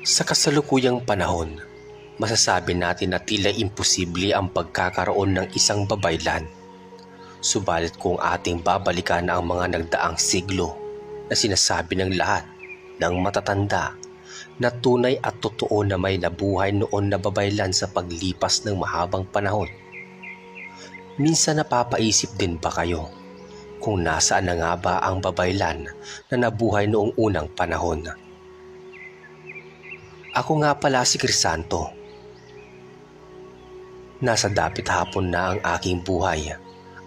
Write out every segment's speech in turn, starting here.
Sa kasalukuyang panahon, masasabi natin na tila imposible ang pagkakaroon ng isang babaylan. Subalit kung ating babalikan ang mga nagdaang siglo na sinasabi ng lahat ng matatanda na tunay at totoo na may nabuhay noon na babaylan sa paglipas ng mahabang panahon. Minsan napapaisip din ba kayo kung nasaan na nga ba ang babaylan na nabuhay noong unang panahon? Ako nga pala si Crisanto. Nasa dapit hapon na ang aking buhay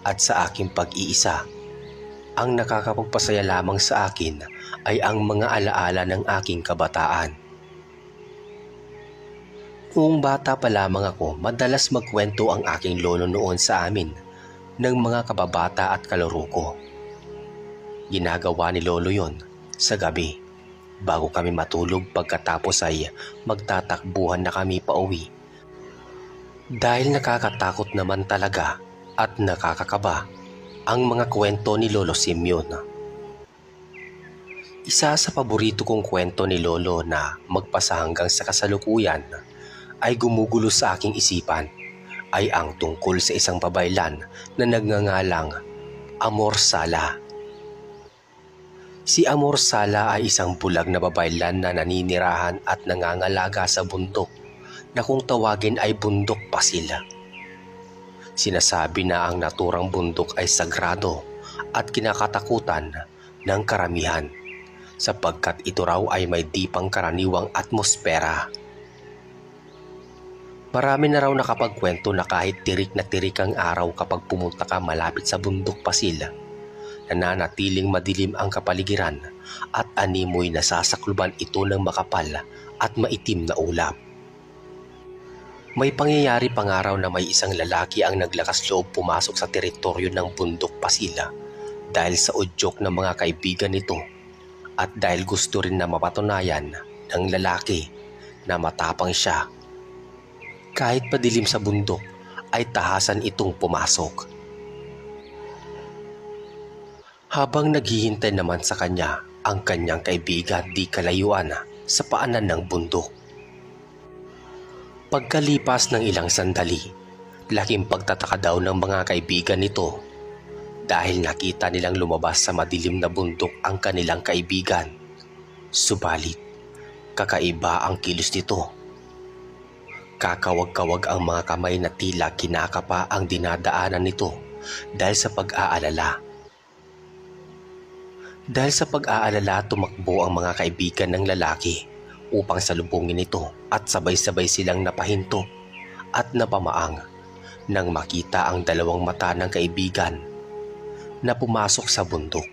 at sa aking pag-iisa. Ang nakakapagpasaya lamang sa akin ay ang mga alaala ng aking kabataan. Noong bata pa lamang ako, madalas magkwento ang aking lolo noon sa amin ng mga kababata at kalaro ko. Ginagawa ni lolo yon sa gabi. Bago kami matulog, pagkatapos ay magtatakbuhan na kami pauwi. Dahil nakakatakot naman talaga at nakakakaba ang mga kwento ni Lolo Simeon. Isa sa paborito kong kwento ni Lolo na magpasa hanggang sa kasalukuyan ay gumugulo sa aking isipan ay ang tungkol sa isang babaylan na nagngangalang Amor Sala. Si Amor Sala ay isang bulag na babaylan na naninirahan at nangangalaga sa bundok na kung tawagin ay Bundok Pasil. Sinasabi na ang naturang bundok ay sagrado at kinakatakutan ng karamihan sapagkat ito raw ay may di pangkaraniwang atmosfera. Marami na raw nakapagkwento na kahit tirik na tirik ang araw kapag pumunta ka malapit sa Bundok Pasil, nananatiling madilim ang kapaligiran at animoy nasasakluban ito ng makapal at maitim na ulap. May pangyayari pa nga raw na may isang lalaki ang naglakas loob pumasok sa teritoryo ng Bundok Pasil dahil sa udyok ng mga kaibigan nito at dahil gusto rin na mapatunayan ng lalaki na matapang siya. Kahit padilim sa bundok ay tahasan itong pumasok. Habang naghihintay naman sa kanya ang kanyang kaibigan di kalayuan sa paanan ng bundok. Pagkalipas ng ilang sandali, laking pagtataka daw ng mga kaibigan nito dahil nakita nilang lumabas sa madilim na bundok ang kanilang kaibigan. Subalit, kakaiba ang kilos nito. Kakawag-kawag ang mga kamay na tila kinakapa ang dinadaanan nito dahil sa pag-aalala. Dahil sa pag-aalala, tumakbo ang mga kaibigan ng lalaki upang salubungin ito at sabay-sabay silang napahinto at napamaang nang makita ang dalawang mata ng kaibigan na pumasok sa bundok.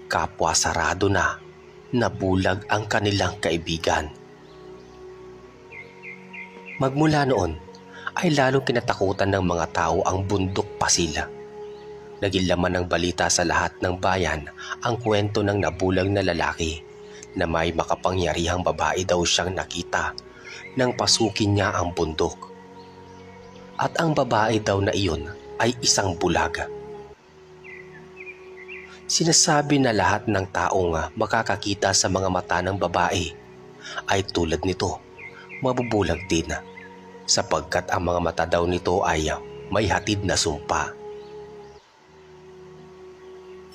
Kapwa sarado na, nabulag ang kanilang kaibigan. Magmula noon ay lalong kinatakutan ng mga tao ang Bundok Pasil. Naging laman ng balita sa lahat ng bayan ang kwento ng nabulag na lalaki na may makapangyarihang babae daw siyang nakita nang pasukin niya ang bundok. At ang babae daw na iyon ay isang bulag. Sinasabi na lahat ng taong makakakita sa mga mata ng babae ay tulad nito, mabubulag din sapagkat ang mga mata daw nito ay may hatid na sumpa.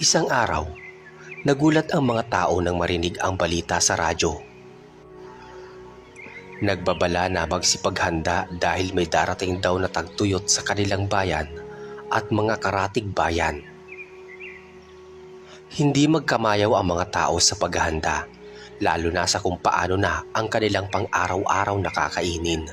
Isang araw, nagulat ang mga tao nang marinig ang balita sa radyo. Nagbabala na magsipaghanda dahil may darating daw na tagtuyot sa kanilang bayan at mga karatig bayan. Hindi magkamayaw ang mga tao sa paghahanda, lalo na sa kung paano na ang kanilang pang-araw-araw na kakainin.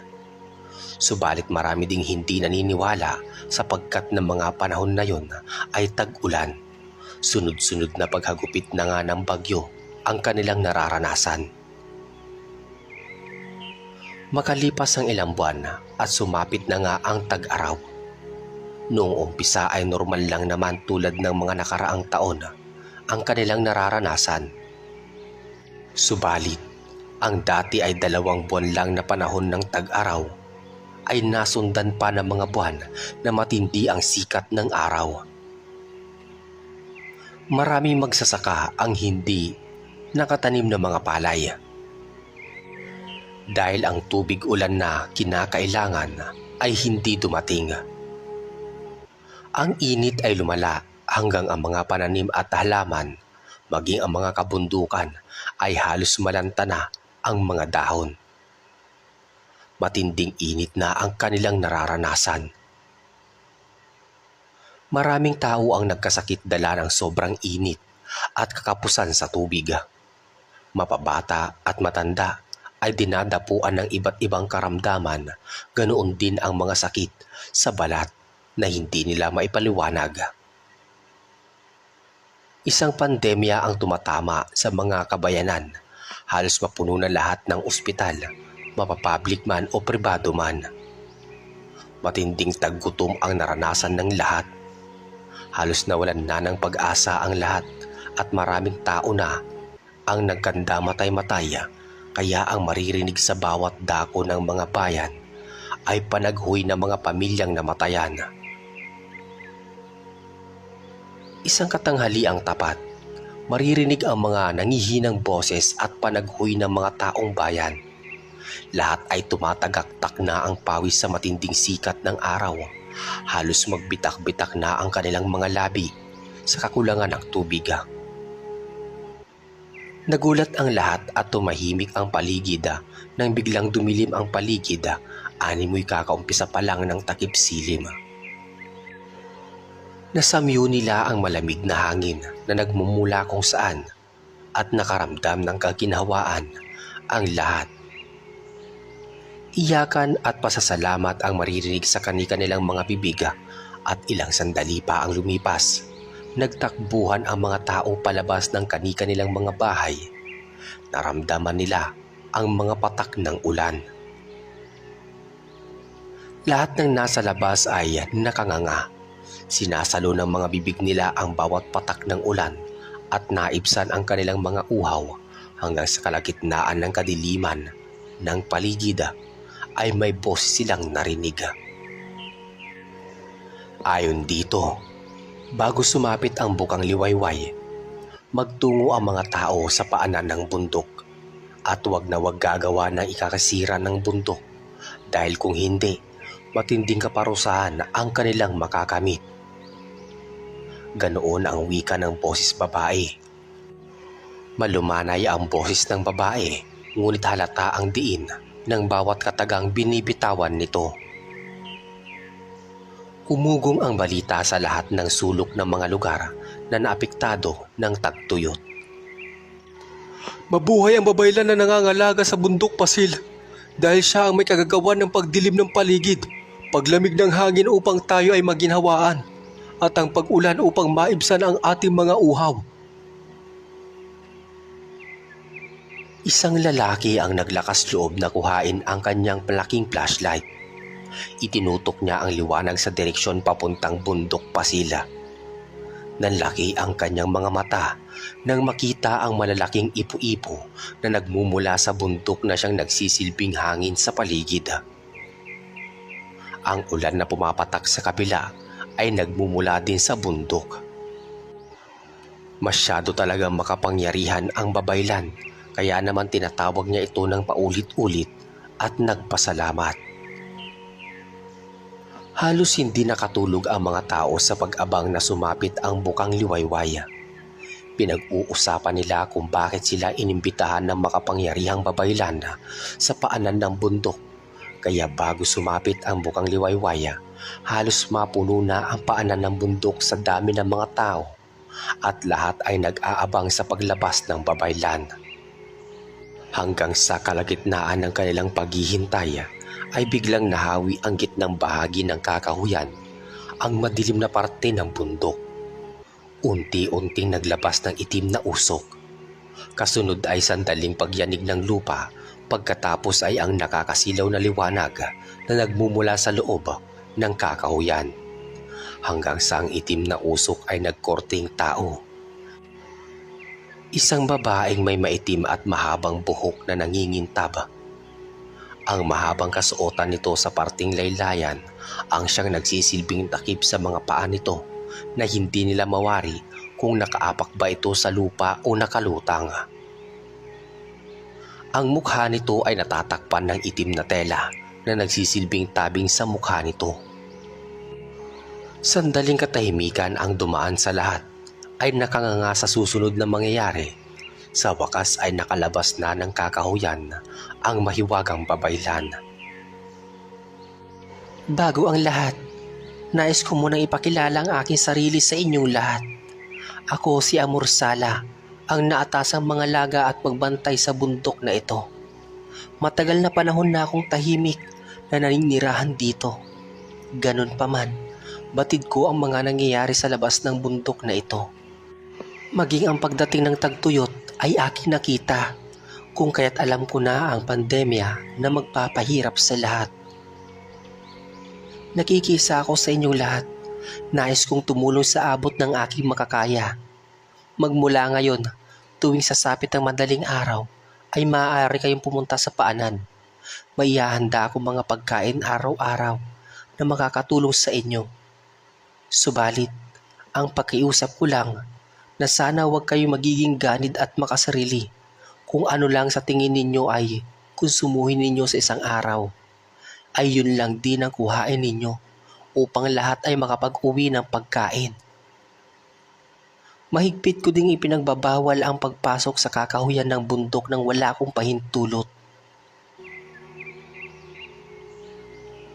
Subalit marami ding hindi naniniwala sapagkat ng mga panahon na yon ay tag-ulan. Sunod-sunod na paghagupit na nga ng bagyo ang kanilang nararanasan. Makalipas ang ilang buwan at sumapit na nga ang tag-araw. Noong umpisa ay normal lang naman tulad ng mga nakaraang taon ang kanilang nararanasan. Subalit, ang dati ay 2 buwan lang na panahon ng tag-araw ay nasundan pa ng mga buwan na matindi ang sikat ng araw. Maraming magsasaka ang hindi nakatanim ng mga palay. dahil ang tubig ulan na kinakailangan ay hindi dumating. Ang init ay lumala hanggang ang mga pananim at halaman, maging ang mga kabundukan ay halos malanta na ang mga dahon. Matinding init na ang kanilang nararanasan. Maraming tao ang nagkasakit dala ng sobrang init at kakapusan sa tubig. Mapabata at matanda ay dinadapuan ng iba't ibang karamdaman, ganoon din ang mga sakit sa balat na hindi nila maipaliwanag. Isang pandemya ang tumatama sa mga kabayanan. Halos mapuno na lahat ng ospital, mapapublic man o pribado man. Matinding taggutom ang naranasan ng lahat. Halos nawalan na ng pag-asa ang lahat at maraming tao na ang nagkandamatay-matay, kaya ang maririnig sa bawat dako ng mga bayan ay panaghuy ng mga pamilyang namatayan. Isang katanghali ang tapat, maririnig ang mga nangihinang boses at panaghuy ng mga taong bayan. Lahat ay tumatagaktak na ang pawis sa matinding sikat ng araw. Halos magbitak-bitak na ang kanilang mga labi sa kakulangan ng tubig. Nagulat ang lahat at tumahimik ang paligid nang biglang dumilim ang paligid. Animoy kakaumpisa pa lang ng takip silim. Nasamyo nila ang malamig na hangin na nagmumula kung saan at nakaramdam ng kaginhawaan ang lahat. Iyakan at pasasalamat ang maririnig sa kanilang mga bibig at ilang sandali pa ang lumipas. Nagtakbuhan ang mga tao palabas ng kanilang mga bahay. Naramdaman nila ang mga patak ng ulan. Lahat ng nasa labas ay nakanganga. Sinasalo ng mga bibig nila ang bawat patak ng ulan at naibsan ang kanilang mga uhaw hanggang sa kalagitnaan ng kadiliman ng paligid ay may boses silang narinig. Ayon dito, bago sumapit ang bukang liwayway, magtungo ang mga tao sa paanan ng bundok at wag na wag gagawa ng ikakasira ng bundok dahil kung hindi, matinding kaparusahan ang kanilang makakamit. Ganoon ang wika ng boses babae. Malumanay ang boses ng babae, ngunit halata ang diin ng bawat katagang binibitawan nito. Umugong ang balita sa lahat ng sulok ng mga lugar na naapektado ng tagtuyot. Mabuhay ang babaylan na nangangalaga sa bundok pasil dahil siya ang may kagagawan ng pagdilim ng paligid, paglamig ng hangin upang tayo ay maginhawaan, at ang pag-ulan upang maibsan ang ating mga uhaw. Isang lalaki ang naglakas loob na kuhain ang kanyang malaking flashlight. Itinutok niya ang liwanag sa direksyon papuntang bundok pasila. Nanlaki ang kanyang mga mata nang makita ang malalaking ipo-ipo na nagmumula sa bundok na siyang nagsisilbing hangin sa paligid. Ang ulan na pumapatak sa kabila ay nagmumula din sa bundok. Masyado talagang makapangyarihan ang babaylan, kaya naman tinatawag niya ito ng paulit-ulit at nagpasalamat. Halos hindi nakatulog ang mga tao sa pag-abang na sumapit ang bukang liwayway. Pinag-uusapan nila kung bakit sila inimbitahan ng makapangyarihang babaylan sa paanan ng bundok. Kaya bago sumapit ang bukang liwayway, halos mapuno na ang paanan ng bundok sa dami ng mga tao at lahat ay nag-aabang sa paglabas ng babaylan. Hanggang sa kalagitnaan ng kanilang paghihintay ay biglang nahawi ang gitnang bahagi ng kakahuyan, ang madilim na parte ng bundok. Unti-unting naglabas ng itim na usok. Kasunod ay sandaling pagyanig ng lupa, pagkatapos ay ang nakakasilaw na liwanag na nagmumula sa loob ng kakahuyan. Hanggang sa ang itim na usok ay nagkorting tao. Isang babaeng may maitim at mahabang buhok na nangingintab. Ang mahabang kasuotan nito sa parting laylayan ang siyang nagsisilbing takip sa mga paa nito na hindi nila mawari kung nakaapak ba ito sa lupa o nakalutang. Ang mukha nito ay natatakpan ng itim na tela na nagsisilbing tabing sa mukha nito. Sandaling katahimikan ang dumaan sa lahat ay nakanganga sa susunod na mangyayari. Sa wakas ay nakalabas na ng kakahuyan ang mahiwagang babaylan. Bago ang lahat, nais ko munang ipakilala ang aking sarili sa inyong lahat. Ako si Amor Sala, ang naatasang mga laga at magbantay sa bundok na ito. Matagal na panahon na akong tahimik na naninirahan dito. Ganun pa man, batid ko ang mga nangyayari sa labas ng bundok na ito. Maging ang pagdating ng tagtuyot ay aking nakita, kung kaya't alam ko na ang pandemya na magpapahirap sa lahat. Nakikisa ako sa inyong lahat. Nais kong tumulong sa abot ng aking makakaya. Magmula ngayon, tuwing sasapit ang madaling araw, ay maaari kayong pumunta sa paanan. May ihahanda akong mga pagkain araw-araw na makakatulong sa inyo. Subalit, ang pakiusap ko lang na sana huwag kayong magiging ganid at makasarili. Kung ano lang sa tingin ninyo ay konsumuhin ninyo sa isang araw, ay yun lang din ang kuhain ninyo upang lahat ay makapag-uwi ng pagkain. Mahigpit ko ding ipinagbabawal ang pagpasok sa kakahuyan ng bundok nang wala akong pahintulot.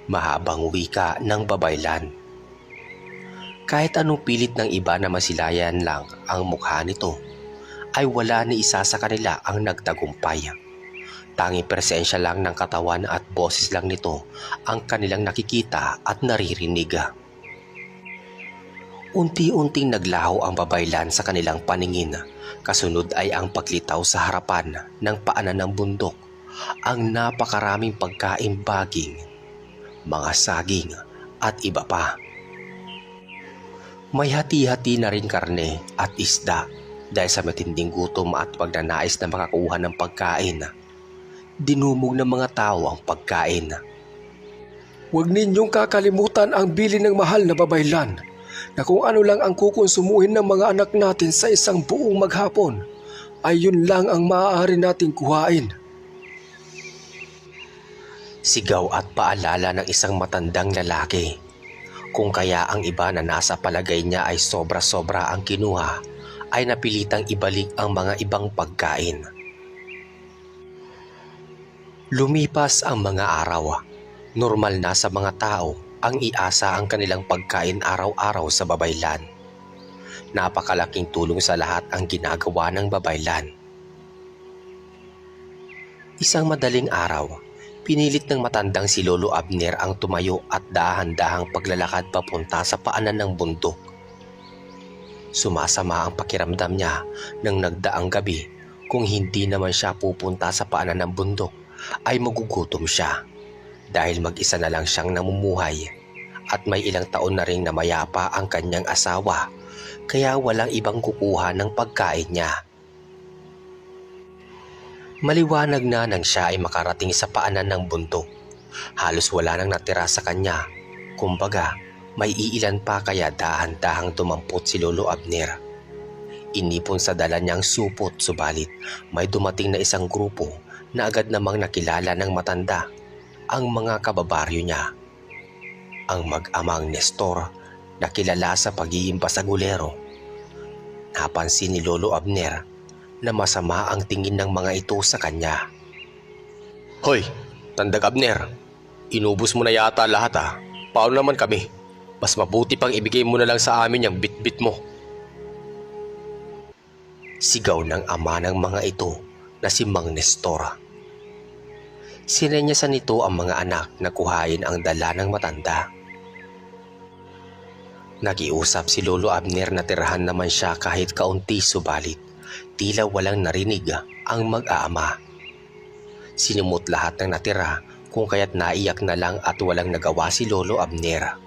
Mahabang wika ng babaylan. Kahit anong pilit ng iba na masilayan lang ang mukha nito, ay wala ni isa sa kanila ang nagtagumpay. Tanging presensya lang ng katawan at boses lang nito ang kanilang nakikita at naririnig. Unti-unting naglaho ang babaylan sa kanilang paningin. Kasunod ay ang paglitaw sa harapan ng paanan ng bundok, ang napakaraming pagkain baging, mga saging at iba pa. May hati-hati na rin karne at isda dahil sa matinding gutom at pagnanais na makakuha ng pagkain. Dinumog ng mga tao ang pagkain. Huwag ninyong kakalimutan ang bili ng mahal na babaylan na kung ano lang ang kukonsumuhin ng mga anak natin sa isang buong maghapon ay yun lang ang maaari nating kuhain. Sigaw at paalala ng isang matandang lalaki. Kung kaya ang iba na nasa palagay niya ay sobra-sobra ang kinuha, ay napilitang ibalik ang mga ibang pagkain. Lumipas ang mga araw. Normal na sa mga tao ang iasa ang kanilang pagkain araw-araw sa babaylan. Napakalaking tulong sa lahat ang ginagawa ng babaylan. Isang madaling araw, pinilit ng matandang si Lolo Abner ang tumayo at dahan-dahang paglalakad papunta sa paanan ng bundok. Sumasama ang pakiramdam niya nang nagdaang gabi. Kung hindi naman siya pupunta sa paanan ng bundok, ay magugutom siya dahil mag-isa na lang siyang namumuhay at may ilang taon na ring namayapa ang kanyang asawa, kaya walang ibang kukuha ng pagkain niya. Maliwanag na nang siya ay makarating sa paanan ng bundok. Halos wala nang natira sa kanya. Kumbaga, may iilan pa kaya dahan-dahang dumampot si Lolo Abner. Inipon sa dala niyang supot, subalit may dumating na isang grupo na agad namang nakilala ng matanda, ang mga kababaryo niya. Ang mag-amang Nestor na kilala sa pagiging pasagulero. Napansin ni Lolo Abner na masama ang tingin ng mga ito sa kanya. Hoy, Tandag Abner, inubos mo na yata lahat ah. Paano naman kami? Mas mabuti pang ibigay mo na lang sa amin yung bit-bit mo. Sigaw ng ama ng mga ito na si Mang Nestor. Sinenyasan nito ang mga anak na kuhain ang dala ng matanda. Nakiusap si Lolo Abner na tirahan naman siya kahit kaunti, subalit tila walang narinig ang mag-aama. Sinumot lahat ng natira, kung kaya't naiyak na lang at walang nagawa si Lolo Abner.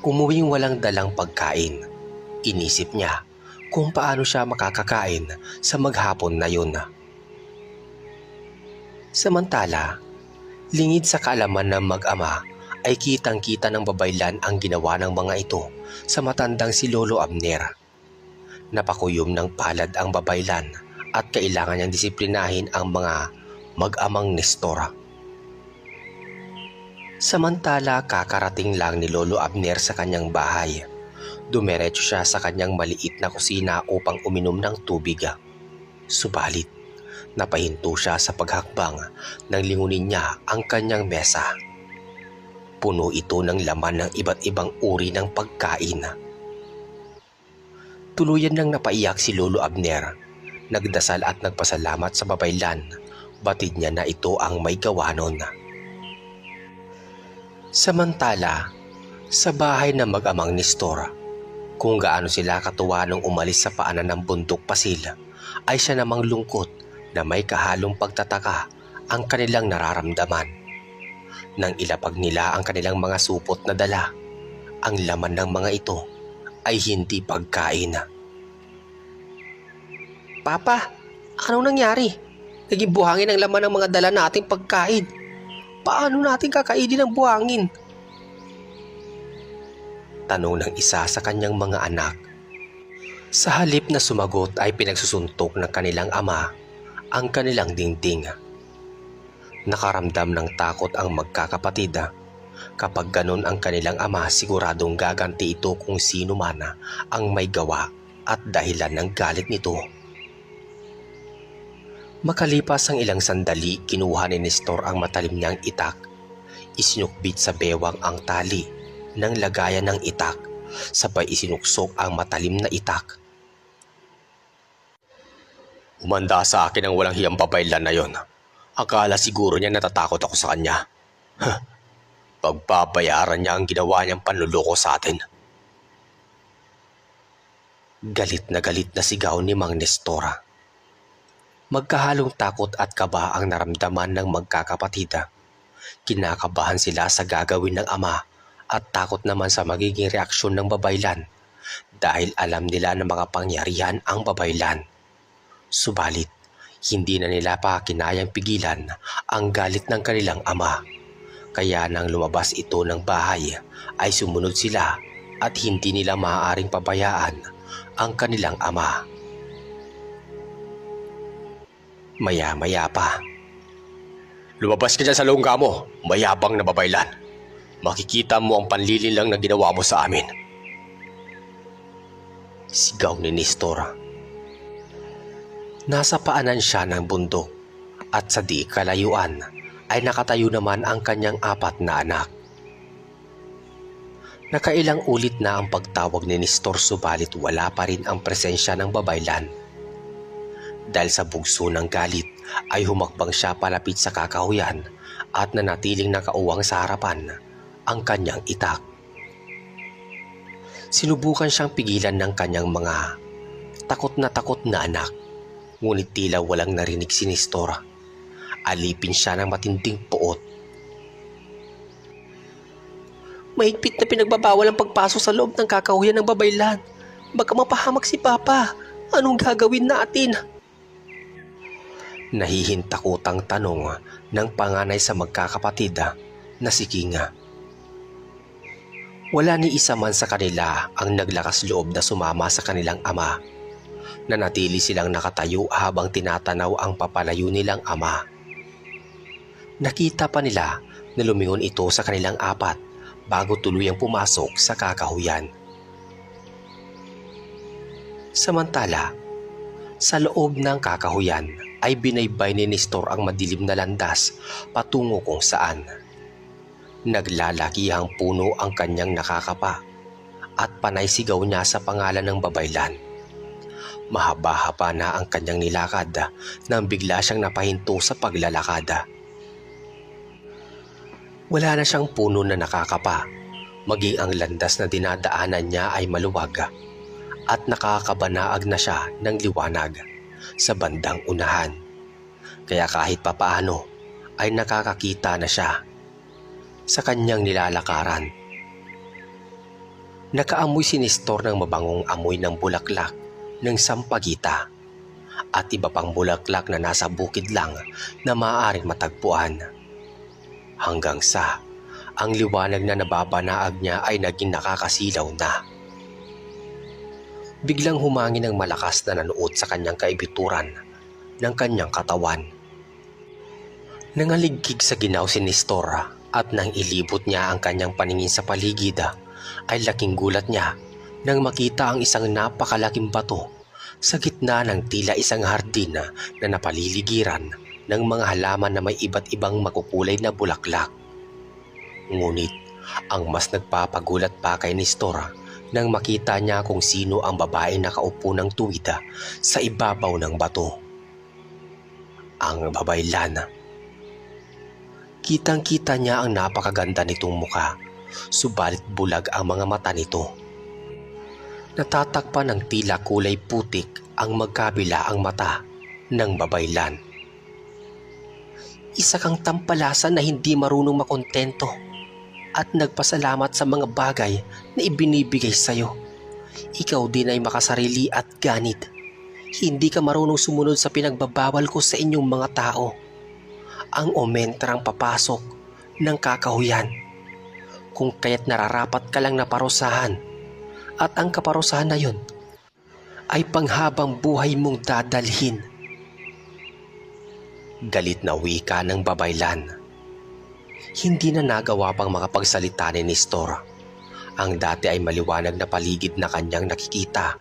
Umuwing walang dalang pagkain. Inisip niya kung paano siya makakakain sa maghapon na yun. Samantala, lingid sa kaalaman ng mag-ama ay kitang-kita ng babaylan ang ginawa ng mga ito sa matandang si Lolo Abner. Napakuyom ng palad ang babaylan at kailangan niyang disiplinahin ang mga mag-amang Nestor. Samantala, kakarating lang ni Lolo Abner sa kanyang bahay. Dumiretso siya sa kanyang maliit na kusina upang uminom ng tubig. Subalit, napahinto siya sa paghakbang nang lingunin niya ang kanyang mesa. Puno ito ng laman ng iba't ibang uri ng pagkain. Tuluyan nang napaiyak si Lolo Abner. Nagdasal at nagpasalamat sa babaylan. Batid niya na ito ang may gawa nun. Samantala, sa bahay ng mag-amang Nestor, kung gaano sila katuwa nung umalis sa paanan ng bundok pasil, ay siya namang lungkot na may kahalong pagtataka ang kanilang nararamdaman. Nang ilapag nila ang kanilang mga supot na dala, ang laman ng mga ito ay hindi pagkain. Papa, anong nangyari? Naging buhangin ang laman ng mga dala nating pagkain. Paano natin kakainin ang buhangin? Tanong ng isa sa kanyang mga anak. Sa halip na sumagot ay pinagsusuntok ng kanilang ama ang kanilang dingding. Nakaramdam ng takot ang magkakapatid. Kapag ganon ang kanilang ama, siguradong gaganti ito kung sino man ang may gawa at dahilan ng galit nito. Makalipas ang ilang sandali, kinuha ni Nestor ang matalim niyang itak. Isinukbit sa bewang ang tali ng lagayan ng itak, sabay isinuksok ang matalim na itak. Umanda sa akin ang walang hiyang babaylan na yon. Akala siguro niya natatakot ako sa kanya. Pagbabayaran niya ang ginawa niyang panluloko sa atin. Galit na sigaw ni Mang Nestor. Magkahalong takot at kaba ang naramdaman ng magkakapatid. Kinakabahan sila sa gagawin ng ama at takot naman sa magiging reaksyon ng babaylan dahil alam nila na makapangyarihan ang babaylan. Subalit, hindi na nila pa kinayang pigilan ang galit ng kanilang ama. Kaya nang lumabas ito ng bahay ay sumunod sila at hindi nila maaaring pabayaan ang kanilang ama. Maya-maya pa. Lumabas ka dyan sa lungga mo, mayabang na babaylan. Makikita mo ang panlililang na ginawa mo sa amin. Sigaw ni Nestor. Nasa paanan siya ng bundok at sa di kalayuan ay nakatayo naman ang kanyang 4 na anak. Nakailang ulit na ang pagtawag ni Nestor subalit wala pa rin ang presensya ng babaylan. Dahil sa bugso ng galit ay humakbang siya palapit sa kakahuyan at nanatiling nakauwang sa harapan ang kanyang itak. Sinubukan siyang pigilan ng kanyang mga takot na anak, ngunit tila walang narinig si Nestor. Alipin siya ng matinding puot. Mahigpit na pinagbabawal ang pagpasok sa loob ng kakahuyan ng babaylan. Baka mapahamak si Papa. Anong gagawin natin? Nahihintakotang tanong ng panganay sa magkakapatid na si Kinga. Wala ni isa man sa kanila ang naglakas loob na sumama sa kanilang ama. Nanatili silang nakatayo habang tinatanaw ang papalayo nilang ama. Nakita pa nila na lumingon ito sa kanilang 4 bago tuluyang pumasok sa kakahuyan. Samantala, sa loob ng kakahuyan ay binaybay ni Nestor ang madilim na landas patungo kung saan. Naglalakihang puno ang kanyang nakakapa at panay sigaw niya sa pangalan ng babaylan. Mahaba-haba na ang kanyang nilakad nang bigla siyang napahinto sa paglalakad. Wala na siyang puno na nakakapa, maging ang landas na dinadaanan niya ay maluwag at nakakabanaag na siya ng liwanag sa bandang unahan. Kaya kahit papaano ay nakakakita na siya sa kanyang nilalakaran. Nakaamoy si Nestor ng mabangong amoy ng bulaklak ng sampagita at iba pang bulaklak na nasa bukid lang na maaaring matagpuan. Hanggang sa ang liwanag na nababanaag niya ay naging nakakasilaw na. Biglang humangin ng malakas na nanuot sa kanyang kaibituran ng kanyang katawan. Nangaligkig sa ginaw si Nestor at nang ilibot niya ang kanyang paningin sa paligid ay laking gulat niya nang makita ang isang napakalaking bato sa gitna ng tila isang hardin na napaliligiran ng mga halaman na may iba't ibang makukulay na bulaklak. Ngunit ang mas nagpapagulat pa kay Nestor nang makita niya kung sino ang babae na nakaupo ng tuwid sa ibabaw ng bato. Ang babaylan. Kitang-kita niya ang napakaganda nitong mukha, subalit bulag ang mga mata nito. Natatakpan ng tila kulay putik ang magkabila ang mata ng babaylan. Isa kang tampalasan na hindi marunong makontento at nagpasalamat sa mga bagay na ibinibigay sa'yo. Ikaw din ay makasarili at ganit. Hindi ka marunong sumunod sa pinagbabawal ko sa inyong mga tao. Ang omentrang papasok ng kakahuyan, kung kaya't nararapat ka lang na parusahan, at ang kaparusahan na yun ay panghabang buhay mong dadalhin. Galit na wika ng babaylan. Hindi na nagawa pang makapagsalita ni Nestor. Ang dati ay maliwanag na paligid na kanyang nakikita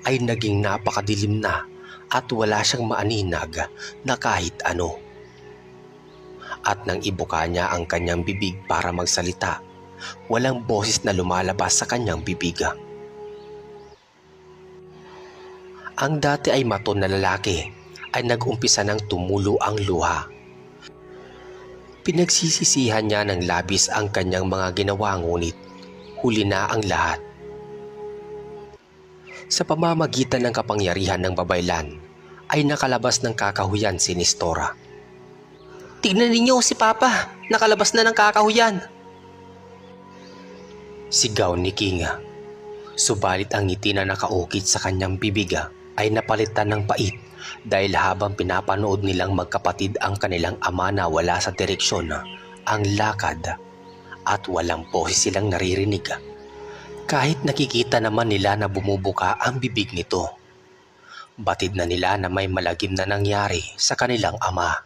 ay naging napakadilim na at wala siyang maaninag na kahit ano. At nang ibuka niya ang kanyang bibig para magsalita, walang boses na lumalabas sa kanyang bibig. Ang dati ay maton na lalaki ay nag-umpisa ng tumulo ang luha. Pinagsisisihan niya ng labis ang kanyang mga ginawa, ngunit huli na ang lahat. Sa pamamagitan ng kapangyarihan ng babaylan ay nakalabas ng kakahuyan si Nestor. Tignan ninyo si Papa, nakalabas na ng kakahuyan. Sigaw ni King. Subalit ang ngiti na nakaukit sa kanyang bibig ay napalitan ng pait dahil habang pinapanood nilang magkapatid ang kanilang ama na wala sa direksyon ang lakad at walang boses silang naririnig. Kahit nakikita naman nila na bumubuka ang bibig nito. Batid na nila na may malagim na nangyari sa kanilang ama.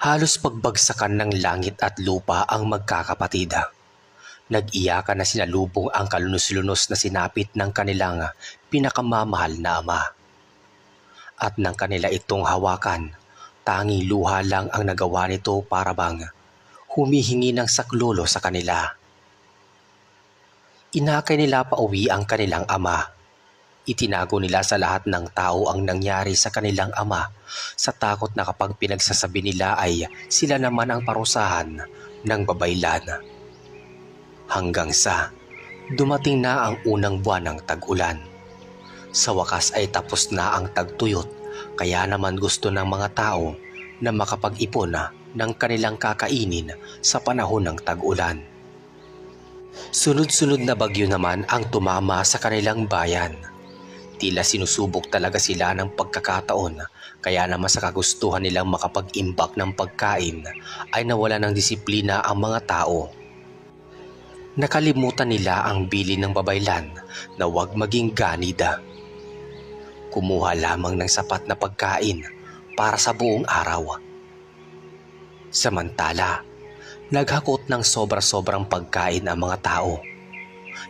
Halos pagbagsakan ng langit at lupa ang magkakapatid. Nag-iyakan na sinalubong ang kalunos-lunos na sinapit ng kanilang pinakamamahal na ama. At nang kanila itong hawakan, tanging luha lang ang nagawa nito para bang humihingi ng saklolo sa kanila. Inakay nila pauwi ang kanilang ama. Itinago nila sa lahat ng tao ang nangyari sa kanilang ama sa takot na kapag pinagsasabi nila ay sila naman ang parusahan ng babaylan. Hanggang sa dumating na ang unang buwan ng tag-ulan. Sa wakas ay tapos na ang tagtuyot, kaya naman gusto ng mga tao na makapag-ipon ng kanilang kakainin sa panahon ng tag-ulan. Sunod-sunod na bagyo naman ang tumama sa kanilang bayan. Tila sinusubok talaga sila ng pagkakataon, kaya naman sa kagustuhan nilang makapag-imbak ng pagkain ay nawala ng disiplina ang mga tao. Nakalimutan nila ang bili ng babaylan na huwag maging ganida. Kumuha lamang ng sapat na pagkain para sa buong araw. Samantala, naghakot ng sobra-sobrang pagkain ang mga tao.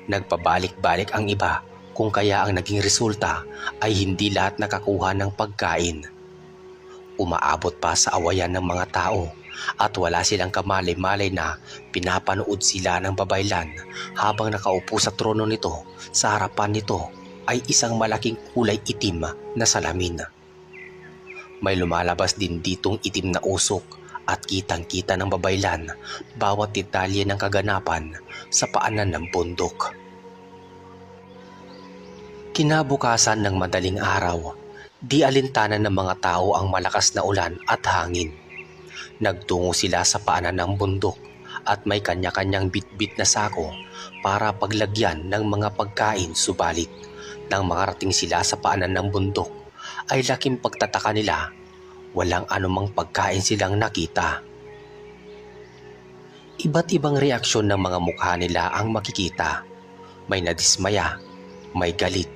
Nagpabalik-balik ang iba, kung kaya ang naging resulta ay hindi lahat nakakuha ng pagkain. Umaabot pa sa awayan ng mga tao at wala silang kamalay-malay na pinapanood sila ng babaylan habang nakaupo sa trono nito. Sa harapan nito ay isang malaking kulay itim na salamin. May lumalabas din ditong itim na usok at kitang-kita ng babaylan bawat detalye ng kaganapan sa paanan ng bundok. Kinabukasan ng madaling araw, di alintanan ng mga tao ang malakas na ulan at hangin. Nagtungo sila sa paanan ng bundok at may kanya-kanyang bitbit na sako para paglagyan ng mga pagkain, subalit nang makarating sila sa paanan ng bundok ay laking pagtataka nila, walang anumang pagkain silang nakita. Iba't ibang reaksyon ng mga mukha nila ang makikita. May nadismaya, may galit,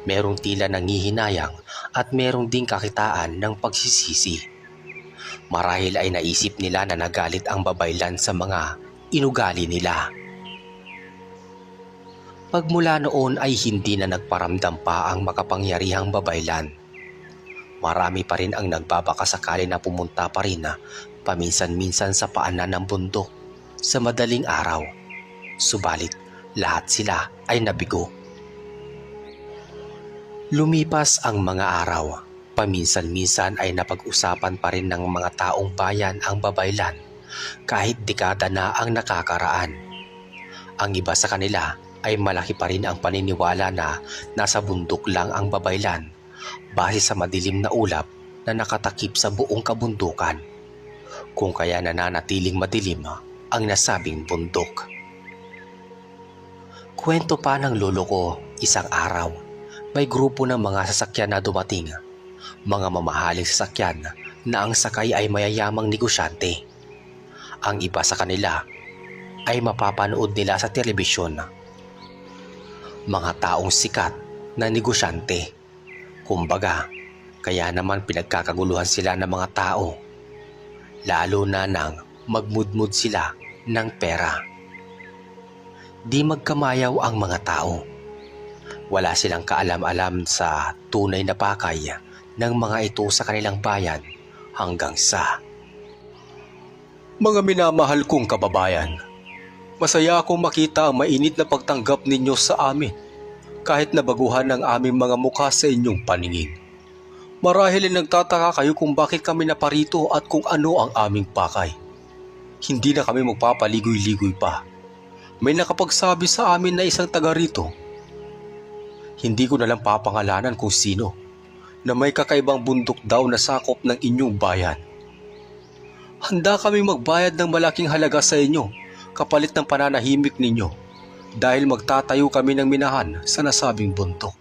Merong tila nangihinayang at merong ding kakitaan ng pagsisisi. Marahil ay naisip nila na nagalit ang babaylan sa mga inugali nila. Pagmula noon ay hindi na nagparamdam pa ang makapangyarihang babaylan. Marami pa rin ang nagbabakasakali na pumunta pa rin paminsan-minsan sa paanan ng bundok sa madaling araw. Subalit lahat sila ay nabigo. Lumipas ang mga araw. Paminsan-minsan ay napag-usapan pa rin ng mga taong bayan ang babaylan kahit dekada na ang nakakaraan. Ang iba sa kanila ay malaki pa rin ang paniniwala na nasa bundok lang ang babaylan base sa madilim na ulap na nakatakip sa buong kabundukan. Kung kaya nananatiling madilim ang nasabing bundok. Kwento pa ng lolo ko, isang araw may grupo ng mga sasakyan na dumating. Mga mamahaling sasakyan na ang sakay ay mayayamang negosyante. Ang iba sa kanila ay mapapanood nila sa telebisyon. Mga taong sikat na negosyante. Kumbaga, kaya naman pinagkakaguluhan sila ng mga tao. Lalo na nang magmudmud sila ng pera. Di magkamayaw ang mga tao. Wala silang kaalam-alam sa tunay na pakay ng mga ito sa kanilang bayan hanggang sa... Mga minamahal kong kababayan, masaya akong makita ang mainit na pagtanggap ninyo sa amin kahit nabaguhan ang aming mga mukha sa inyong paningin. Marahil ay nagtataka kayo kung bakit kami naparito at kung ano ang aming pakay. Hindi na kami magpapaligoy-ligoy pa. May nakapagsabi sa amin na isang taga rito. Hindi ko nalang papangalanan kung sino, na may kakaibang bundok daw na sakop ng inyong bayan. Handa kami magbayad ng malaking halaga sa inyo kapalit ng pananahimik ninyo dahil magtatayo kami ng minahan sa nasabing bundok.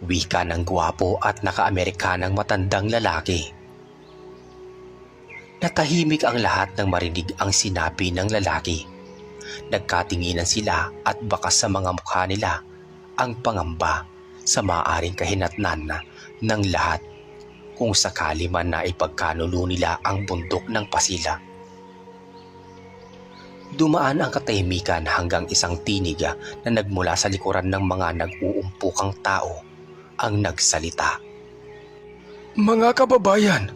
Wika ng gwapo at naka-Amerikanang matandang lalaki. Natahimik ang lahat nang marinig ang sinabi ng lalaki. Nagkatinginan sila at bakas sa mga mukha nila ang pangamba sa maaaring kahinatnan ng lahat kung sakali man na ipagkanulo nila ang bundok ng Pasila. Dumaan ang katahimikan hanggang isang tinig na nagmula sa likuran ng mga nag-uumpukang tao ang nagsalita. Mga kababayan,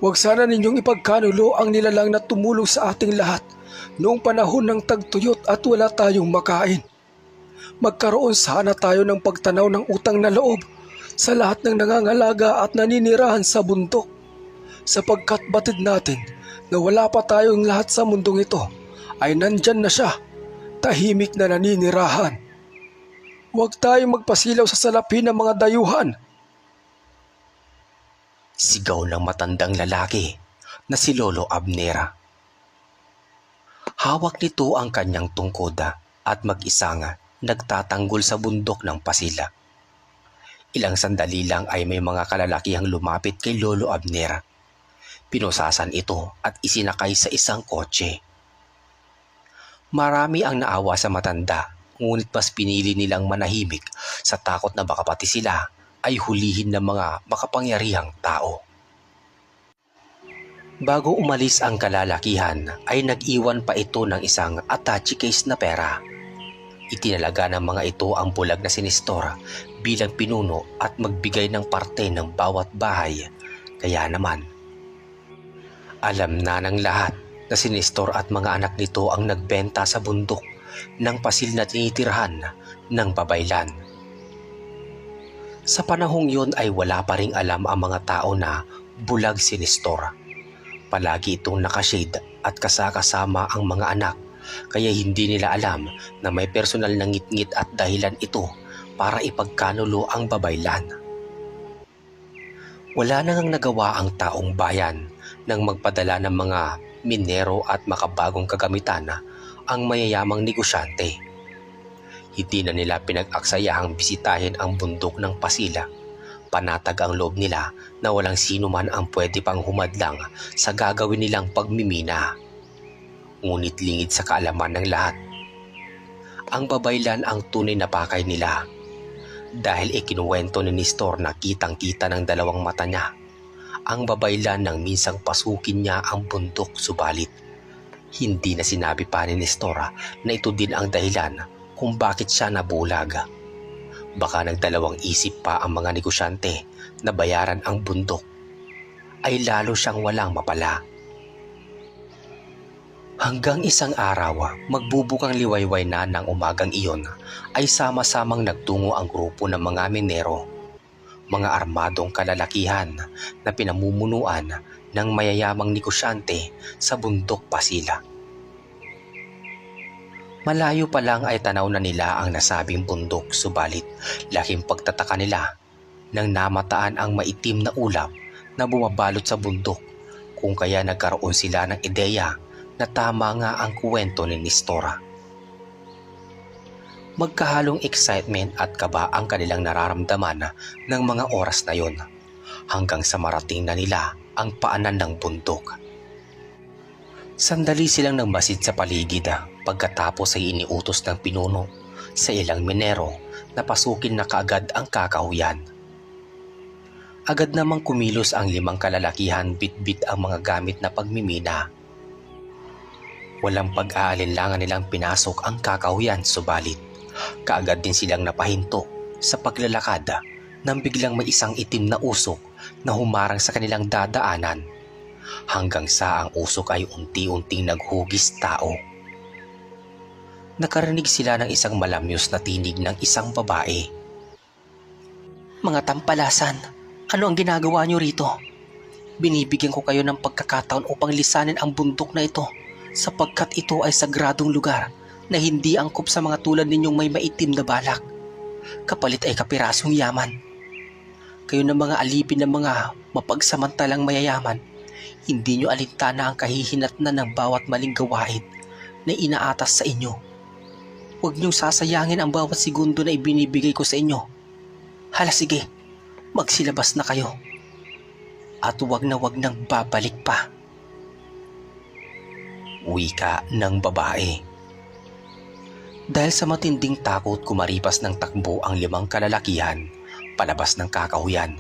huwag sana ninyong ipagkanulo ang nilalang na tumulong sa ating lahat noong panahon ng tagtuyot at wala tayong makain. Magkaroon sana tayo ng pagtanaw ng utang na loob sa lahat ng nangangalaga at naninirahan sa bundok, sapagkat batid natin na wala pa tayong lahat sa mundong ito ay nandyan na siya, tahimik na naninirahan. Huwag tayong magpasilaw sa salapi ng mga dayuhan. Sigaw ng matandang lalaki na si Lolo Abnera. Hawak nito ang kanyang tungkod at mag-isang nagtatanggol sa bundok ng Pasila. Ilang sandali lang ay may mga kalalakihang lumapit kay Lolo Abnera. Pinusasan ito at isinakay sa isang kotse. Marami ang naawa sa matanda, ngunit mas pinili nilang manahimik sa takot na baka pati sila ay hulihin ng mga makapangyarihang tao. Bago umalis ang kalalakihan ay nag-iwan pa ito ng isang attache case na pera. Itinalaga ng mga ito ang bulag na si Nestor bilang pinuno at magbigay ng parte ng bawat bahay. Kaya naman, alam na ng lahat na si Nestor at mga anak nito ang nagbenta sa bundok ng pasil na tinitirhan ng babaylan. Sa panahong yun ay wala pa ring alam ang mga tao na bulag si Nestor. Palagi itong nakashade at kasakasama ang mga anak, kaya hindi nila alam na may personal na ngit-ngit at dahilan ito para ipagkanulo ang babaylan. Wala nang nagawa ang taong bayan nang magpadala ng mga minero at makabagong kagamitan ang mayayamang negosyante. Hindi na nila pinag-aksayahang bisitahin ang bundok ng Pasila. Panatag ang loob nila na walang sino man ang pwede pang humadlang sa gagawin nilang pagmimina. Ngunit lingid sa kaalaman ng lahat, Ang babaylan ang tunay na pakay nila dahil ikinuwento ni Nestor na kitang-kita ng dalawang mata niya ang babaylan nang minsang pasukin niya ang bundok, subalit hindi na sinabi pa ni Nestor na ito din ang dahilan kung bakit siya nabulag. Baka nagdalawang isip pa ang mga negosyante na bayaran ang bundok, ay lalo siyang walang mapala. Hanggang isang araw, magbubukang liwayway na ng umagang iyon, ay sama-samang nagtungo ang grupo ng mga minero, mga armadong kalalakihan na pinamumunuan ng mayayamang negosyante sa bundok Pasila. Malayo pa lang ay tanaw na nila ang nasabing bundok, subalit laking pagtataka nila nang namataan ang maitim na ulap na bumabalot sa bundok, kung kaya nagkaroon sila ng ideya na tama nga ang kwento ni Nestor. Magkahalong excitement at kaba ang kanilang nararamdaman ng mga oras na yon, hanggang sa marating na nila ang paanan ng bundok. Sandali silang nagmasid sa paligid pagkatapos ay iniutos ng pinuno sa ilang minero na pasukin na kaagad ang kakahuyan. Agad namang kumilos ang 5 kalalakihan, bitbit ang mga gamit na pagmimina. Walang pag-aalinlangan nilang pinasok ang kakahuyan, subalit kaagad din silang napahinto sa paglalakad nang biglang may isang itim na usok na humarang sa kanilang dadaanan, hanggang sa ang usok ay unti-unting naghugis tao. Nakarinig sila ng isang malamyos na tinig ng isang babae. "Mga tampalasan, ano ang ginagawa niyo rito? Binibigyan ko kayo ng pagkakataon upang lisanin ang bundok na ito, sapagkat ito ay sagradong lugar na hindi angkop sa mga tulad ninyong may maitim na balak. Kapalit ay kapirasong yaman. Kayo ng mga alipin ng mga mapagsamantalang mayayaman, hindi nyo alintana ang kahihinatnan ng bawat maling gawain na inaatas sa inyo. Huwag nyong sasayangin ang bawat segundo na ibinibigay ko sa inyo. Hala, sige, magsilabas na kayo. At huwag nang babalik pa." Wika ng babae. Dahil sa matinding takot, kumaripas ng takbo ang 5 kalalakihan palabas ng kakahuyan.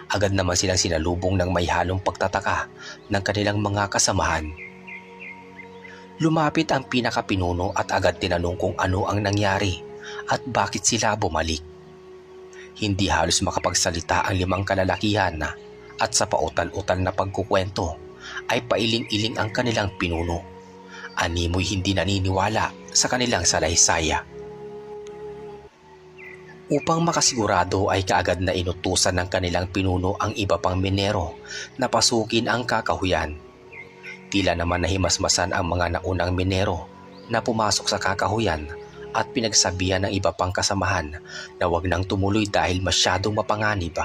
Agad naman silang sinalubong ng may halong pagtataka ng kanilang mga kasamahan. Lumapit ang pinakapinuno at agad tinanong kung ano ang nangyari at bakit sila bumalik. Hindi halos makapagsalita ang 5 kalalakihan at sa pautal-utal na pagkukwento ay pailing-iling ang kanilang pinuno. Animoy hindi naniniwala sa kanilang salaysaya. Upang makasigurado ay kaagad na inutusan ng kanilang pinuno ang iba pang minero na pasukin ang kakahuyan. Tila naman nahimasmasan ang mga naunang minero na pumasok sa kakahuyan at pinagsabihan ng iba pang kasamahan na wag nang tumuloy dahil masyadong mapanganib,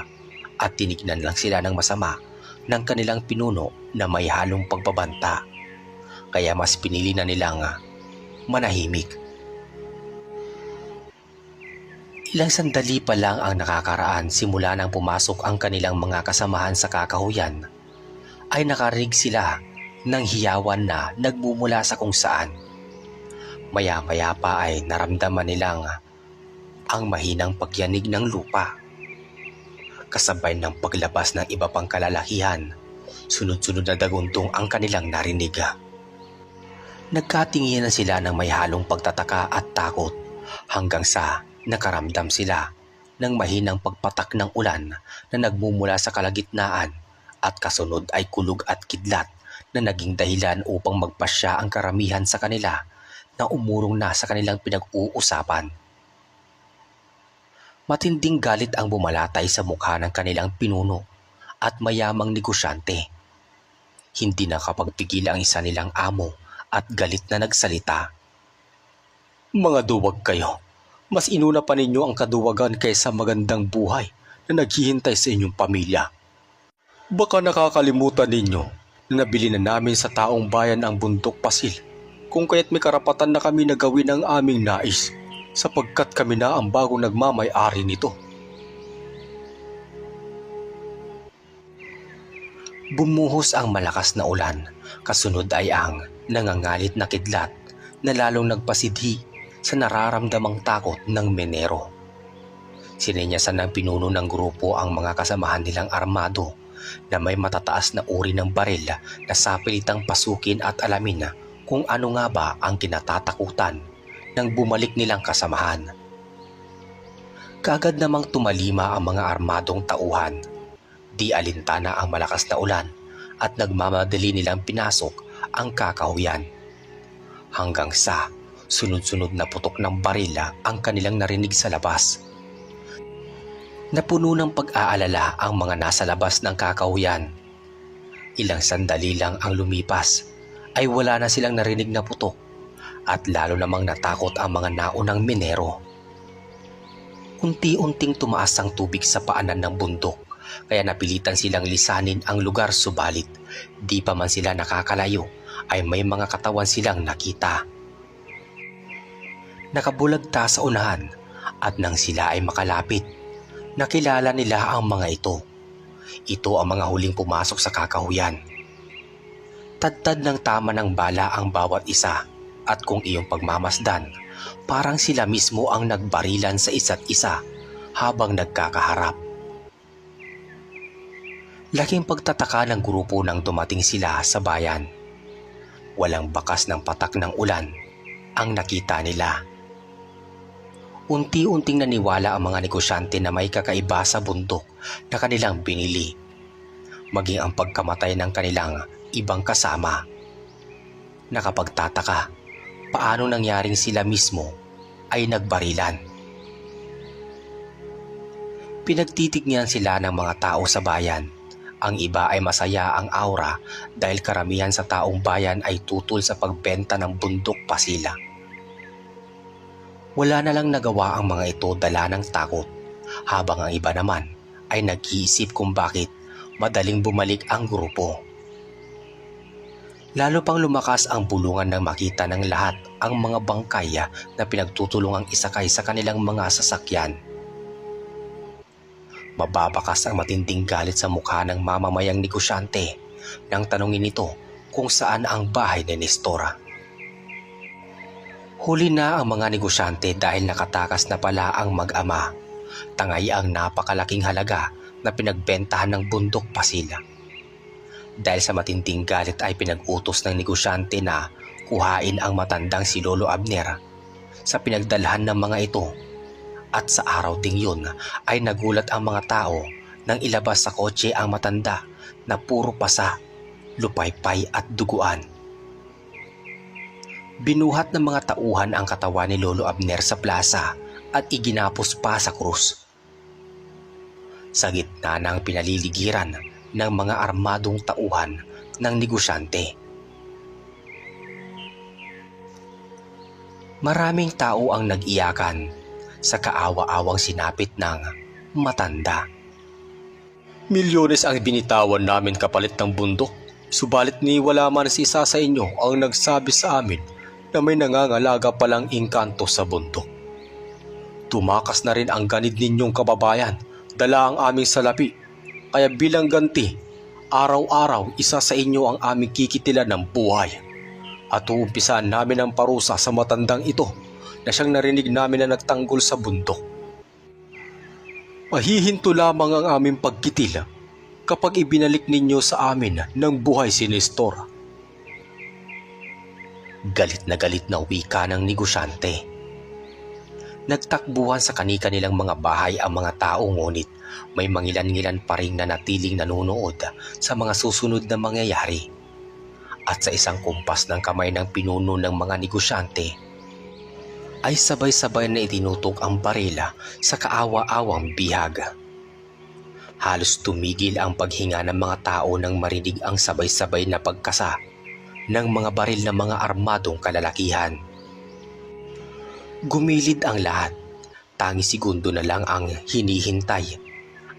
at tinignan lang sila ng masama ng kanilang pinuno na may halong pagbabanta. Kaya mas pinili na nilang manahimik. Ilang sandali pa lang ang nakakaraan simula nang pumasok ang kanilang mga kasamahan sa kakahuyan, ay nakarinig sila ng hiyawan na nagmumula sa kung saan. Maya-maya pa ay naramdaman nilang ang mahinang pagyanig ng lupa, kasabay ng paglabas ng iba pang kalalakihan. Sunod-sunod na daguntong ang kanilang narinig. Nagkatinginan sila ng may halong pagtataka at takot, hanggang sa nakaramdam sila ng mahinang pagpatak ng ulan na nagmumula sa kalagitnaan, at kasunod ay kulog at kidlat na naging dahilan upang magpasya ang karamihan sa kanila na umurong na sa kanilang pinag-uusapan. Matinding galit ang bumalatay sa mukha ng kanilang pinuno at mayamang negosyante. Hindi nakapagpigil ang isa nilang amo at galit na nagsalita. "Mga duwag kayo, mas inuna pa ninyo ang kaduwagan kaysa magandang buhay na naghihintay sa inyong pamilya. Baka nakakalimutan ninyo na nabili na namin sa taong bayan ang bundok Pasil, kung kaya't may karapatan na kami na gawin ang aming nais, sapagkat kami na ang bagong nagmamay-ari nito." Bumuhos ang malakas na ulan, kasunod ay ang nangangalit na kidlat na lalong nagpasidhi sa nararamdamang takot ng Menero. Sinenyasan ng pinuno ng grupo ang mga kasamahan nilang armado na may matataas na uri ng baril na sapilitang pasukin at alamin kung ano nga ba ang kinatatakutan ng bumalik nilang kasamahan. Kaagad namang tumalima ang mga armadong tauhan. Di alintana ang malakas na ulan at nagmamadali nilang pinasok ang kakahuyan. Hanggang sa sunod-sunod na putok ng barila ang kanilang narinig sa labas. Napuno ng pag-aalala ang mga nasa labas ng kakahuyan. Ilang sandali lang ang lumipas ay wala na silang narinig na putok at lalo namang natakot ang mga naunang Menero. Unti-unting tumaas ang tubig sa paanan ng bundok kaya napilitan silang lisanin ang lugar, subalit di pa man sila nakakalayo ay may mga katawan silang nakita. Nakabulagta sa unahan at nang sila ay makalapit, nakilala nila ang mga ito. Ito ang mga huling pumasok sa kakahuyan. Tadtad ng tama ng bala ang bawat isa at kung iyong pagmamasdan, parang sila mismo ang nagbarilan sa isa't isa habang nagkakaharap. Laking pagtataka ng grupo nang dumating sila sa bayan. Walang bakas ng patak ng ulan ang nakita nila. Unti-unting naniwala ang mga negosyante na may kakaiba sa bundok na kanilang binili, maging ang pagkamatay ng kanilang ibang kasama. Nakapagtataka, paano nangyaring sila mismo ay nagbarilan. Pinagtitignan sila ng mga tao sa bayan. Ang iba ay masaya ang aura dahil karamihan sa taong bayan ay tutol sa pagbenta ng bundok pasila. Wala na lang nagawa ang mga ito dala ng takot, habang ang iba naman ay nag-iisip kung bakit madaling bumalik ang grupo. Lalo pang lumakas ang bulungan nang makita ng lahat ang mga bangkay na pinagtutulungang isakay sa kanilang mga sasakyan. Mababakas ang matinding galit sa mukha ng mamamayang negosyante nang tanungin ito kung saan ang bahay ni Nestora. Huli na ang mga negosyante dahil nakatakas na pala ang mag-ama. Tangay ang napakalaking halaga na pinagbentahan ng bundok pasila. Dahil sa matinding galit ay pinag-utos ng negosyante na kuhain ang matandang si Lolo Abner sa pinagdalhan ng mga ito. At sa araw ding yun ay nagulat ang mga tao nang ilabas sa kotse ang matanda na puro pasa, lupaypay at duguan. Binuhat ng mga tauhan ang katawan ni Lolo Abner sa plaza at iginapos pa sa krus. Sa gitna ng pinaliligiran ng mga armadong tauhan ng negosyante. Maraming tao ang nag-iyakan sa kaawa-awang sinapit ng matanda. Milyones ang binitawan namin kapalit ng bundok, subalit ni wala man si isa sa inyo ang nagsabi sa amin na may nangangalaga palang engkanto sa bundok. Tumakas na rin ang ganid ninyong kababayan, dala ang aming salapi, kaya bilang ganti, araw-araw isa sa inyo ang aming kikitilan ng buhay. At uumpisan namin ang parusa sa matandang ito na siyang narinig namin na nagtanggol sa bundok. Mahihinto lamang ang aming pagkitil kapag ibinalik ninyo sa amin ng buhay si Nestor. Galit na wika ng negosyante. Nagtakbuhan sa kani-kanilang mga bahay ang mga tao, ngunit may mangilan-ngilan pa rin na natiling nanonood sa mga susunod na mangyayari. At sa isang kumpas ng kamay ng pinuno ng mga negosyante, ay sabay-sabay na itinutok ang barila sa kaawa-awang bihag. Halos tumigil ang paghinga ng mga tao nang marinig ang sabay-sabay na pagkasa ng mga baril ng mga armadong kalalakihan. Gumilid ang lahat, tangi segundo na lang ang hinihintay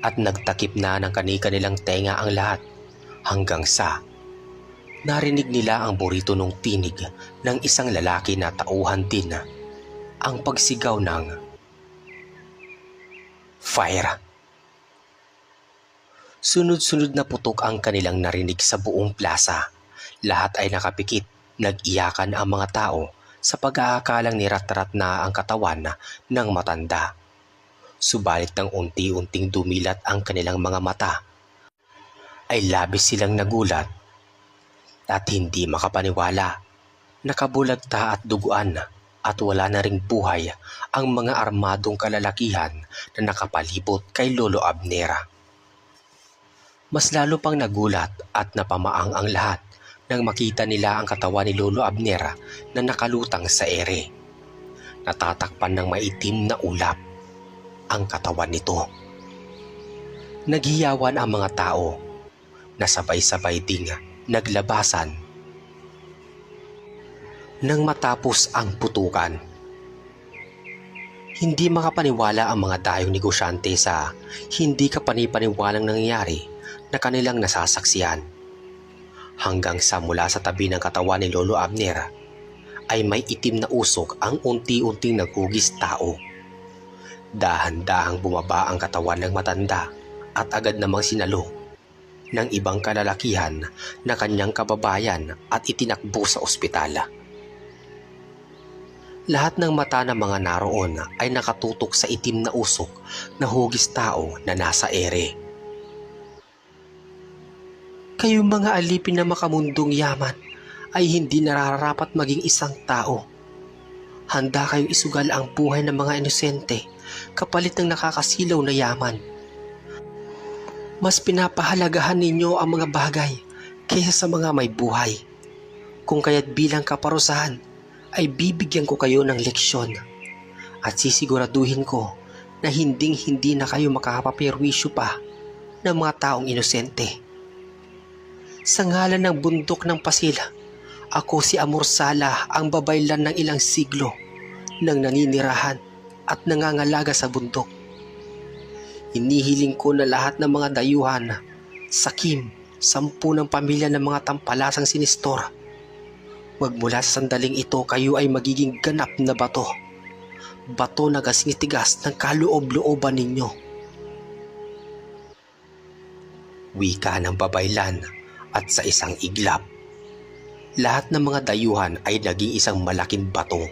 at nagtakip na ng kani-kanilang tenga ang lahat hanggang sa narinig nila ang burito ng tinig ng isang lalaki na tauhan din ang pagsigaw ng fire. Sunod-sunod na putok ang kanilang narinig sa buong plaza. Lahat ay nakapikit, nag-iyakan ang mga tao sa pag-aakalang niratrat na ang katawan ng matanda. Subalit nang unti-unting dumilat ang kanilang mga mata, ay labis silang nagulat at hindi makapaniwala. Nakabulagta at duguan at wala na ring buhay ang mga armadong kalalakihan na nakapalibot kay Lolo Abner. Mas lalo pang nagulat at napamaang ang lahat nang makita nila ang katawan ni Lolo Abner na nakalutang sa ere. Natatakpan ng maitim na ulap ang katawan nito. Naghiyawan ang mga tao na sabay-sabay ding naglabasan nang matapos ang putukan. Hindi makapaniwala ang mga dayong negosyante sa hindi kapanipaniwalang nangyayari na kanilang nasasaksiyan. Hanggang sa mula sa tabi ng katawan ni Lolo Abner ay may itim na usok ang unti-unting naghugis tao. Dahan-dahang bumaba ang katawan ng matanda at agad namang sinalo ng ibang kalalakihan na kanyang kababayan at itinakbo sa ospital. Lahat ng mata ng mga naroon ay nakatutok sa itim na usok na hugis tao na nasa ere. Kayong mga alipin na makamundong yaman ay hindi nararapat maging isang tao. Handa kayong isugal ang buhay ng mga inosente kapalit ng nakakasilaw na yaman. Mas pinapahalagahan ninyo ang mga bagay kaysa sa mga may buhay. Kung kaya't bilang kaparusahan, ay bibigyan ko kayo ng leksyon at sisiguraduhin ko na hindi na kayo makakapaperwisyo pa ng mga taong inosente. Sa ngalan ng bundok ng Pasil, ako si Amor Sala, ang babaylan ng ilang siglo nang naninirahan at nangangalaga sa bundok. Inihiling ko na lahat ng mga dayuhan, sakim, 10 ng pamilya ng mga tampalasang sinistor, magmula sa sandaling ito kayo ay magiging ganap na bato. Bato na gasinitigas ng kaloob-looban ninyo. Wika ng babaylan at sa isang iglap, lahat ng mga dayuhan ay naging isang malaking bato.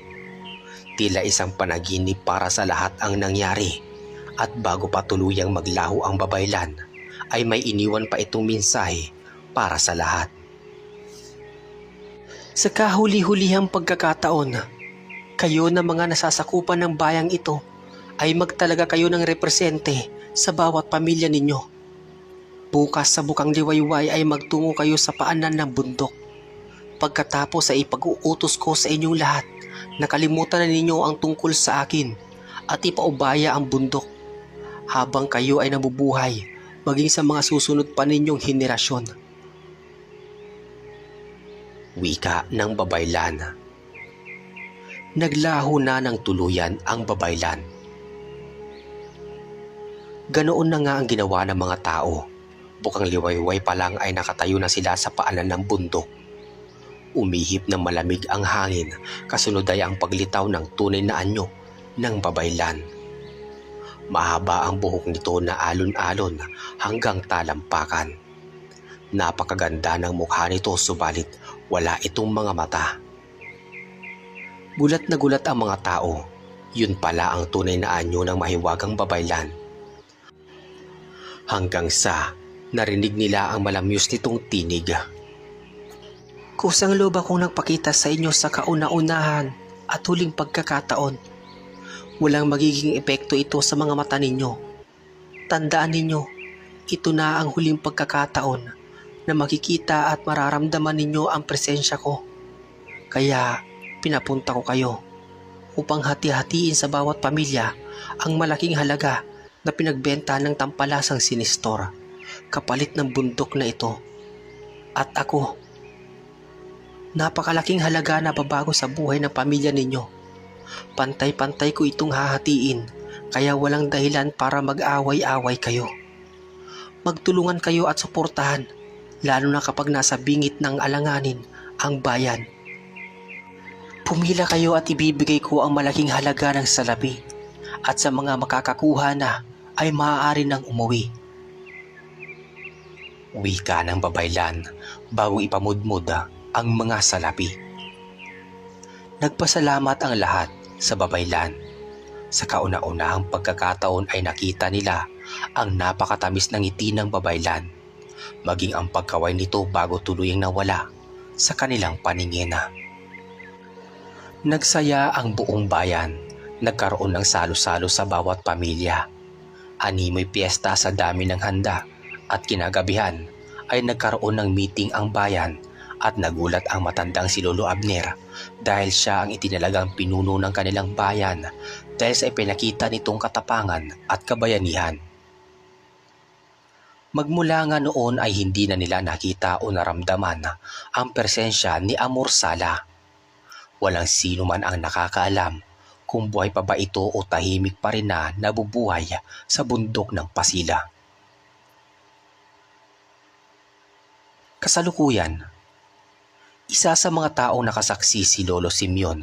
Tila isang panaginip para sa lahat ang nangyari at bago pa tuluyang maglaho ang babaylan ay may iniwan pa itong mensahe para sa lahat. Sa kahuli-hulihang pagkakataon, kayo na mga nasasakupan ng bayang ito ay magtalaga kayo ng represente sa bawat pamilya ninyo. Bukas sa bukang liwayway ay magtungo kayo sa paanan ng bundok. Pagkatapos ay ipag-uutos ko sa inyong lahat na kalimutan na ninyo ang tungkol sa akin at ipaubaya ang bundok habang kayo ay nabubuhay maging sa mga susunod pa ninyong henerasyon. Wika ng babaylan. Naglaho na ng tuluyan ang babaylan. Ganoon na nga ang ginawa ng mga tao. Bukang liwayway pa lang ay nakatayo na sila sa paanan ng bundok. Umihip ng malamig ang hangin, kasunod ay ang paglitaw ng tunay na anyo ng babaylan. Mahaba ang buhok nito na alon-alon hanggang talampakan. Napakaganda ng mukha nito subalit wala itong mga mata. Gulat na gulat ang mga tao. Yun pala ang tunay na anyo ng mahiwagang babaylan. Hanggang sa narinig nila ang malamyos nitong tinig. Kusang loob akong nagpakita sa inyo sa kauna-unahan at huling pagkakataon. Walang magiging epekto ito sa mga mata ninyo. Tandaan ninyo, ito na ang huling pagkakataon na makikita at mararamdaman ninyo ang presensya ko. Kaya pinapunta ko kayo upang hati-hatiin sa bawat pamilya ang malaking halaga na pinagbenta ng tampalasang sinistor kapalit ng bundok na ito. At ako, napakalaking halaga na babago sa buhay ng pamilya ninyo. Pantay-pantay ko itong hahatiin kaya walang dahilan para mag-away-away kayo. Magtulungan kayo at suportahan, lalo na kapag nasa bingit ng alanganin ang bayan. Pumila kayo at ibibigay ko ang malaking halaga ng salapi at sa mga makakakuha na ay maaari nang umuwi. Wika ng babaylan bago ipamudmod ang mga salapi. Nagpasalamat ang lahat sa babaylan. Sa kauna-unahang pagkakataon ay nakita nila ang napakatamis ng ngiti ng babaylan, maging ang pagkaway nito bago tuluyang nawala sa kanilang paningin. Nagsaya ang buong bayan, nagkaroon ng salo-salo sa bawat pamilya. Animoy piyesta sa dami ng handa at kinagabihan ay nagkaroon ng meeting ang bayan at nagulat ang matandang si Lolo Abner dahil siya ang itinalagang pinuno ng kanilang bayan dahil sa ipinakita nitong katapangan at kabayanihan. Magmula nga noon ay hindi na nila nakita o naramdaman ang presensya ni Amor Sala. Walang sino man ang nakakaalam kung buhay pa ba ito o tahimik pa rin na nabubuhay sa bundok ng Pasila. Kasalukuyan, isa sa mga taong nakasaksi si Lolo Simeon,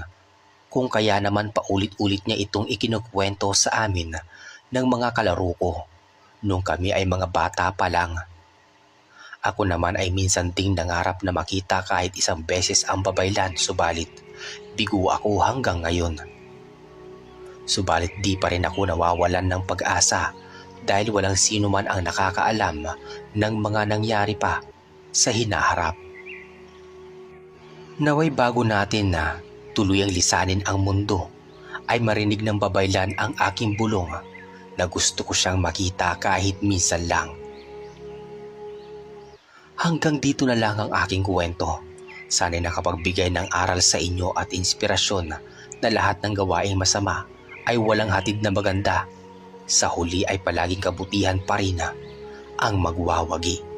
kung kaya naman paulit-ulit niya itong ikinukwento sa amin ng mga kalaro ko nung kami ay mga bata pa lang. Ako naman ay minsan ding nangarap na makita kahit isang beses ang babaylan, subalit bigo ako hanggang ngayon. Subalit di pa rin ako nawawalan ng pag-asa dahil walang sino man ang nakakaalam ng mga nangyari pa sa hinaharap. Naway bago natin na tuluyang lisanin ang mundo ay marinig ng babaylan ang aking bulong na gusto ko siyang makita kahit minsan lang. Hanggang dito na lang ang aking kwento. Sana'y nakapagbigay ng aral sa inyo at inspirasyon na lahat ng gawaing masama ay walang hatid na maganda. Sa huli ay palaging kabutihan pa rin ang magwawagi.